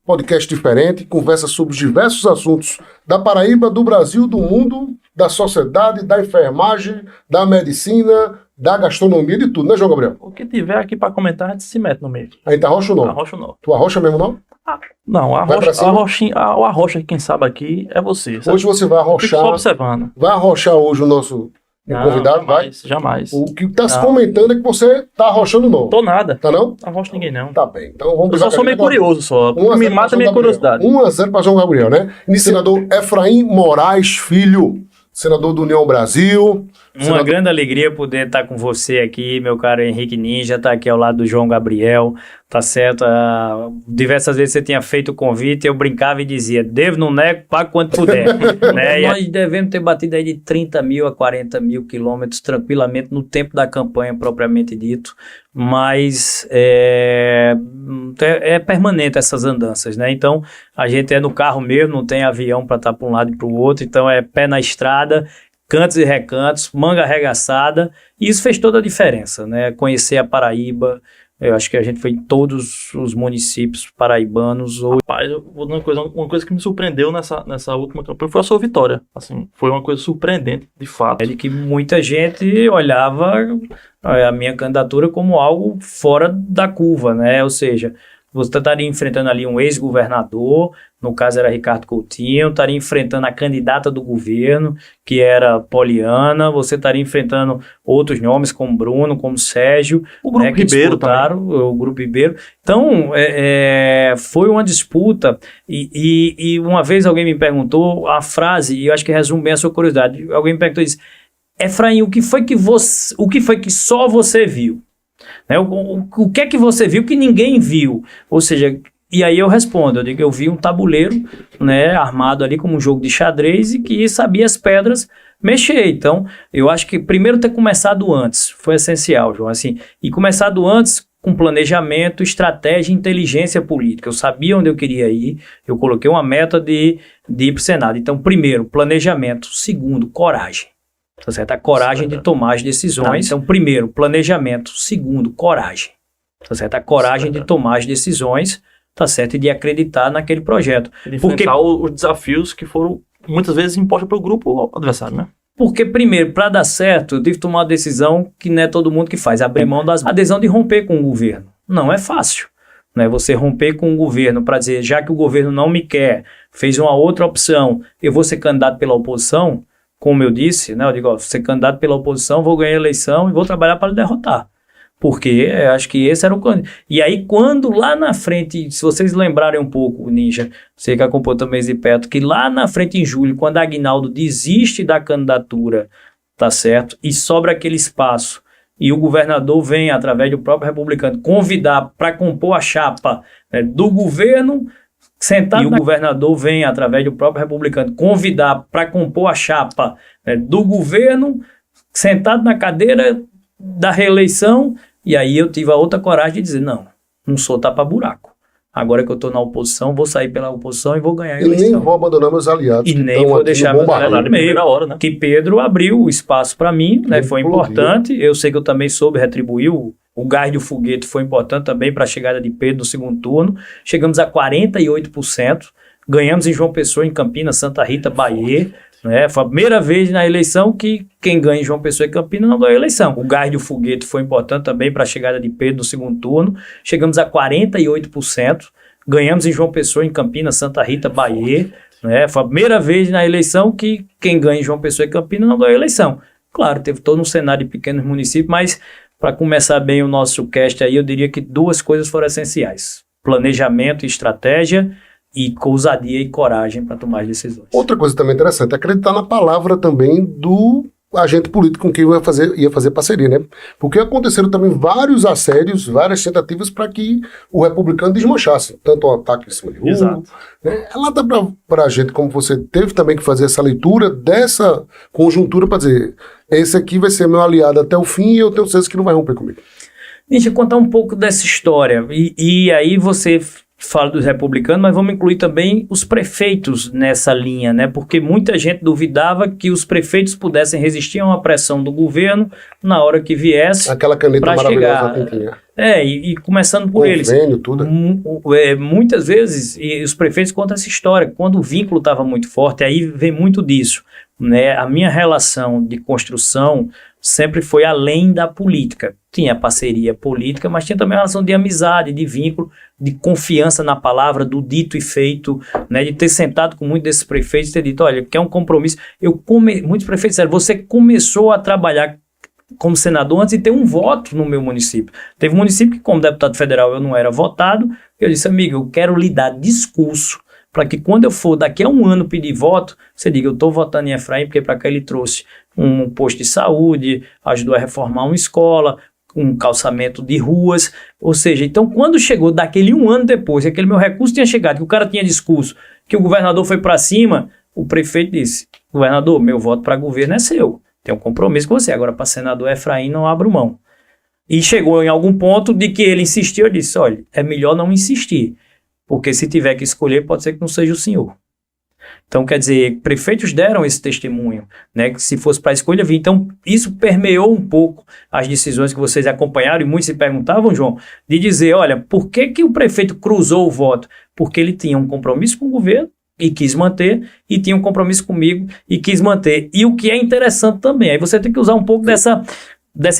podcast diferente, conversa sobre diversos assuntos da Paraíba, do Brasil, do mundo, da sociedade, da enfermagem, da medicina, da gastronomia, de tudo, né, João Gabriel? O que tiver aqui pra comentar, a gente se mete no meio. A gente arrocha ou não? Arrocha ou não? Tu arrocha mesmo, não? Não, a arrocha, quem sabe aqui é você. Sabe? Hoje você vai Fico arrochar. só observando. Vai arrochar hoje o nosso convidado, vai? Jamais. O que tá se comentando é que você tá arrochando não. Tô nada. Tá não? Arrocha ninguém não. Tá bem. Então vamos Eu só sou meio curioso só. Me mata a minha curiosidade. 1-0 para João Gabriel, né? Senador Efraim Moraes Filho, senador do União Brasil. Uma grande alegria poder estar com você aqui, meu caro Henrique Ninja, estar aqui ao lado do João Gabriel, tá certo? Diversas vezes você tinha feito o convite, eu brincava e dizia, devo, não nego, pago quanto puder. Né? E nós devemos ter batido aí de 30 mil a 40 mil quilômetros tranquilamente no tempo da campanha propriamente dito, mas é permanente essas andanças, né? Então, a gente é no carro mesmo, não tem avião para estar para um lado e para o outro, então é pé na estrada, cantos e recantos, manga arregaçada, e isso fez toda a diferença, né? Conhecer a Paraíba, eu acho que a gente foi em todos os municípios paraibanos. Rapaz, uma coisa que me surpreendeu nessa última campanha foi a sua vitória, assim, foi uma coisa surpreendente, de fato. É de que muita gente olhava a minha candidatura como algo fora da curva, né? Ou seja, você estaria enfrentando ali um ex-governador, no caso era Ricardo Coutinho, estaria enfrentando a candidata do governo, que era Poliana, você estaria enfrentando outros nomes como Bruno, como Sérgio, o Grupo Ribeiro também. O Grupo Ribeiro. Então, foi uma disputa, e uma vez alguém me perguntou a frase, e eu acho que resume bem a sua curiosidade, alguém me perguntou isso, Efraim, o que foi que só você viu? Né? O que é que você viu que ninguém viu? Ou seja, e aí eu respondo, eu digo, eu vi um tabuleiro, né, armado ali como um jogo de xadrez e que sabia as pedras mexer. Então, eu acho que primeiro ter começado antes foi essencial, João, assim, e começado antes com planejamento, estratégia e inteligência política. Eu sabia onde eu queria ir, eu coloquei uma meta de ir para o Senado. Então, primeiro, planejamento. Segundo, coragem. Tá certo? A coragem de tomar as decisões. Então, primeiro, planejamento. Segundo, coragem. Tá certo? A coragem de tomar as decisões, tá certo? E de acreditar naquele projeto. De enfrentar os desafios que foram, muitas vezes, impostos pelo grupo adversário, né? Porque, primeiro, para dar certo, eu tive que tomar uma decisão que não é todo mundo que faz. Abrir mão das... A decisão de romper com o governo. Não é fácil. Né? Você romper com o governo para dizer, já que o governo não me quer, fez uma outra opção, eu vou ser candidato pela oposição... Como eu disse, né, eu digo, vou ser candidato pela oposição, vou ganhar a eleição e vou trabalhar para derrotar. Porque acho que esse era o... E aí, quando lá na frente, se vocês lembrarem um pouco, Ninja, você que acompanhou também de perto, que lá na frente em julho, quando Aguinaldo desiste da candidatura, tá certo, e sobra aquele espaço, e o governador vem, através do próprio republicano, convidar para compor a chapa, né, do governo... Sentado e o governador vem, através do próprio republicano, convidar para compor a chapa, né, do governo, sentado na cadeira da reeleição, e aí eu tive a outra coragem de dizer, não sou tapa-buraco. Agora que eu estou na oposição, vou sair pela oposição e vou ganhar a eleição. E nem vou abandonar meus aliados. E nem vou deixar meus aliados no meio. Hora, né? Que Pedro abriu o espaço para mim, né, foi importante. Eu sei que eu também soube retribuir o gás do foguete foi importante também para a chegada de Pedro no segundo turno. Chegamos a 48%. Ganhamos em João Pessoa, em Campinas, Santa Rita, Bahia. Né? Foi a primeira vez na eleição que quem ganha em João Pessoa e Campinas não ganhou a eleição. O gás do foguete foi importante também para a chegada de Pedro no segundo turno. Chegamos a 48%. Ganhamos em João Pessoa, em Campinas, Santa Rita, Bahia. Né? Foi a primeira vez na eleição que quem ganha em João Pessoa e Campinas não ganhou a eleição. Claro, teve todo um cenário de pequenos municípios, mas... Para começar bem o nosso cast aí, eu diria que duas coisas foram essenciais. Planejamento e estratégia e ousadia e coragem para tomar as decisões. Outra coisa também interessante é acreditar na palavra também do agente político com quem ia fazer parceria, né? Porque aconteceram também vários assédios, várias tentativas para que o republicano desmanchasse. Tanto o ataque em cima de Hugo. Né? Ela dá para a gente, como você teve também que fazer essa leitura dessa conjuntura para dizer, esse aqui vai ser meu aliado até o fim e eu tenho certeza que não vai romper comigo. Deixa eu contar um pouco dessa história. E aí você fala dos republicanos, mas vamos incluir também os prefeitos nessa linha, né? Porque muita gente duvidava que os prefeitos pudessem resistir a uma pressão do governo na hora que viesse. Aquela caneta maravilhosa que tinha. E começando por eles. Tudo. Muitas vezes, e os prefeitos contam essa história, quando o vínculo estava muito forte, aí vem muito disso, né? A minha relação de construção sempre foi além da política. Tinha parceria política, mas tinha também a relação de amizade, de vínculo, de confiança na palavra, do dito e feito, né? De ter sentado com muitos desses prefeitos e ter dito, olha, quer um compromisso. Muitos prefeitos disseram, você começou a trabalhar como senador antes de ter um voto no meu município. Teve um município que, como deputado federal, eu não era votado. Eu disse, amigo, eu quero lhe dar discurso para que quando eu for daqui a um ano pedir voto, você diga, eu estou votando em Efraim porque para cá ele trouxe um posto de saúde, ajudou a reformar uma escola, um calçamento de ruas, ou seja, então quando chegou daquele um ano depois, que aquele meu recurso tinha chegado, que o cara tinha discurso, que o governador foi para cima, o prefeito disse, governador, meu voto para governo é seu, tem um compromisso com você, agora para senador Efraim não abro mão. E chegou em algum ponto de que ele insistiu, eu disse, olha, é melhor não insistir, porque se tiver que escolher, pode ser que não seja o senhor. Então, quer dizer, prefeitos deram esse testemunho, né, que se fosse para a escolha vir. Então, isso permeou um pouco as decisões que vocês acompanharam, e muitos se perguntavam, João, de dizer, olha, por que que o prefeito cruzou o voto? Porque ele tinha um compromisso com o governo e quis manter, e tinha um compromisso comigo e quis manter. E o que é interessante também, aí você tem que usar um pouco dessa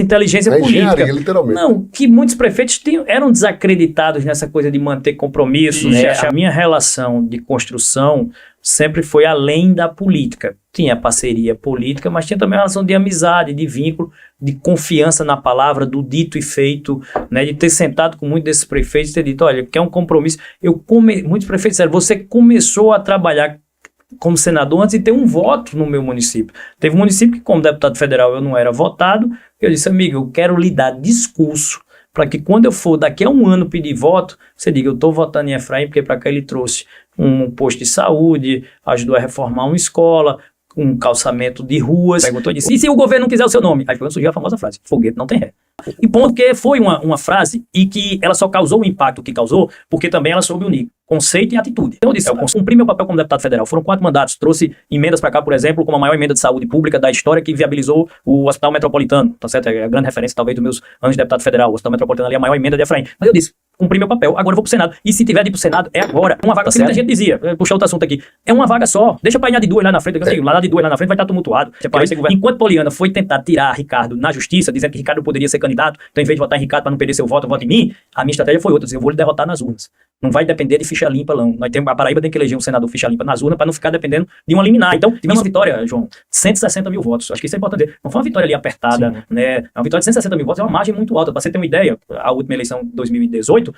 inteligência política. Literalmente. Não, que muitos prefeitos eram desacreditados nessa coisa de manter compromisso, né? A minha relação de construção sempre foi além da política. Tinha parceria política, mas tinha também a relação de amizade, de vínculo, de confiança na palavra, do dito e feito, né? De ter sentado com muitos desses prefeitos e ter dito, olha, quer um compromisso. Muitos prefeitos disseram, você começou a trabalhar como senador antes de ter um voto no meu município. Teve um município que, como deputado federal, eu não era votado. Eu disse, amigo, eu quero lhe dar discurso para que quando eu for daqui a um ano pedir voto, você diga, eu estou votando em Efraim porque para cá ele trouxe um posto de saúde, ajudou a reformar uma escola, um calçamento de ruas. Perguntou, disse, e se o governo não quiser o seu nome? Aí surgiu a famosa frase, foguete não tem ré. E ponto que foi uma frase e que ela só causou o impacto que causou porque também ela soube unir conceito e atitude. Então eu disse, eu cumpri meu papel como deputado federal. Foram 4 mandatos, trouxe emendas para cá, por exemplo, como a maior emenda de saúde pública da história que viabilizou o Hospital Metropolitano, tá certo? É a grande referência talvez dos meus anos de deputado federal. O Hospital Metropolitano ali é a maior emenda de Efraim. Mas eu disse, cumpri meu papel, agora eu vou pro Senado. E se tiver de ir pro Senado, é agora. Uma vaga, muita gente dizia, puxar outro assunto aqui, é uma vaga só, deixa pra ir na de 2 lá na frente, lá de 2 lá na frente vai estar tumultuado. Enquanto Poliana foi tentar tirar Ricardo na justiça, dizendo que Ricardo poderia ser candidato, então em vez de votar em Ricardo para não perder seu voto, vote em mim, a minha estratégia foi outra, dizer, eu vou lhe derrotar nas urnas. Não vai depender de ficha limpa, não. A Paraíba tem que eleger um senador ficha limpa nas urnas para não ficar dependendo de uma liminar. Então, tivemos uma vitória, João, 160 mil votos. Acho que isso é importante. Não foi uma vitória ali apertada, sim, né? É uma vitória de 160 mil votos, é uma margem muito alta. Para você ter uma ideia, a última eleição de 2018,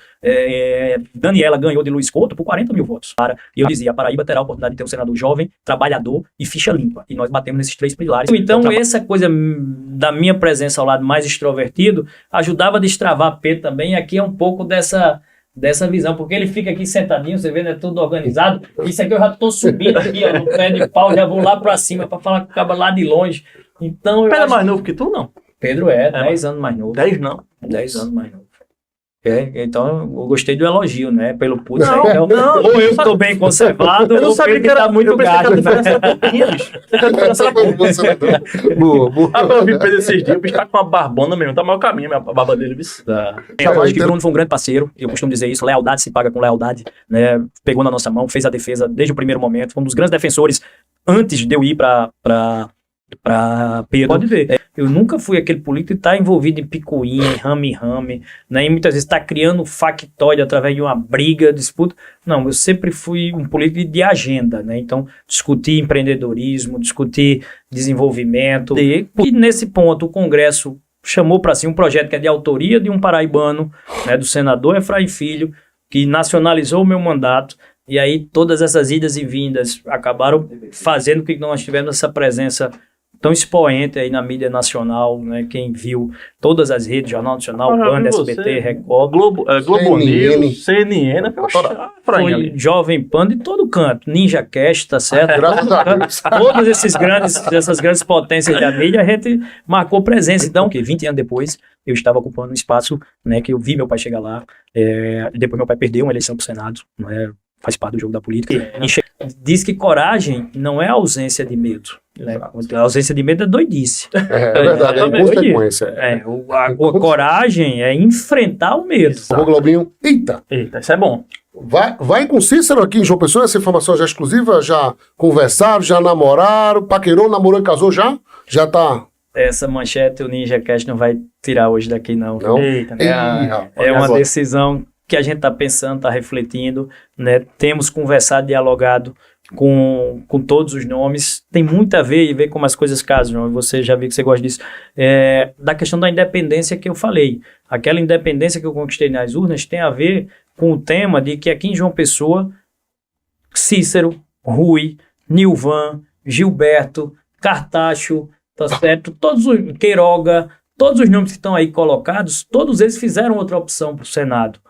Daniela ganhou de Luiz Couto por 40 mil votos. E eu dizia, a Paraíba terá a oportunidade de ter um senador jovem, trabalhador e ficha limpa. E nós batemos nesses 3 pilares. Então, essa coisa da minha presença ao lado mais extrovertido ajudava a destravar Pedro também. E aqui é um pouco dessa visão, porque ele fica aqui sentadinho, você vê, né, tudo organizado. Isso aqui eu já tô subindo aqui, ó, no pé de pau, já vou lá pra cima pra falar com o cara lá de longe. Então, Pedro é mais novo que tu, não? Pedro é 10 anos mais novo. 10 não? 10 anos mais novo. Então eu gostei do elogio, né? Pelo putz, não, então, não, ou eu estou bem conservado, ou o Pedro que tá muito gato. Eu vi Pedro esses dias, o bicho tá com uma barbona mesmo, tá maior caminho a barba dele, bicho. Eu acho que o Bruno foi um grande parceiro, eu costumo dizer isso, lealdade se paga com lealdade, né? Pegou na nossa mão, fez a defesa desde o primeiro momento, foi um dos grandes defensores antes de eu ir para Pedro. Pode ver. Eu nunca fui aquele político que está envolvido em picuinha, em rame-rame, né? E muitas vezes está criando factóide através de uma briga, disputa. Não, eu sempre fui um político de agenda, né? Então, discutir empreendedorismo, discutir desenvolvimento. E nesse ponto, o Congresso chamou para si um projeto que é de autoria de um paraibano, né, do senador Efraim Filho, que nacionalizou o meu mandato. E aí, todas essas idas e vindas acabaram fazendo com que nós tivemos essa presença tão expoente aí na mídia nacional, né? Quem viu todas as redes, Jornal Nacional, Já Band, vi SBT, você. Record, Globo CNN. News, CNN, foi Jovem Pan de todo canto, Ninja Cast, tá certo? Graças a Deus. Todas essas grandes potências da mídia, a gente marcou presença. Então, 20 anos depois, eu estava ocupando um espaço, né, que eu vi meu pai chegar lá. Depois meu pai perdeu uma eleição para o Senado, né, faz parte do jogo da política. Diz que coragem não é ausência de medo. Né? A ausência de medo é doidice. É verdade, é consequência. A coragem é enfrentar o medo. Ô, Globinho, eita, isso é bom. vai com Cícero aqui em João Pessoa, essa informação já é exclusiva, já conversaram, já namoraram, paquerou, namorou e casou já? Já tá... Essa manchete o Ninja Cast não vai tirar hoje daqui não. Não? Eita, Ih, rapaz, É uma agora. decisão que a gente está pensando, está refletindo, né? Temos conversado, dialogado com todos os nomes. Tem muito a ver e ver como as coisas casam, João. Você já viu que você gosta disso. Da questão da independência que eu falei. Aquela independência que eu conquistei nas urnas tem a ver com o tema de que aqui em João Pessoa, Cícero, Rui, Nilvan, Gilberto, Cartacho, tá certo? Todos os Queiroga, todos os nomes que estão aí colocados, todos eles fizeram outra opção para o Senado.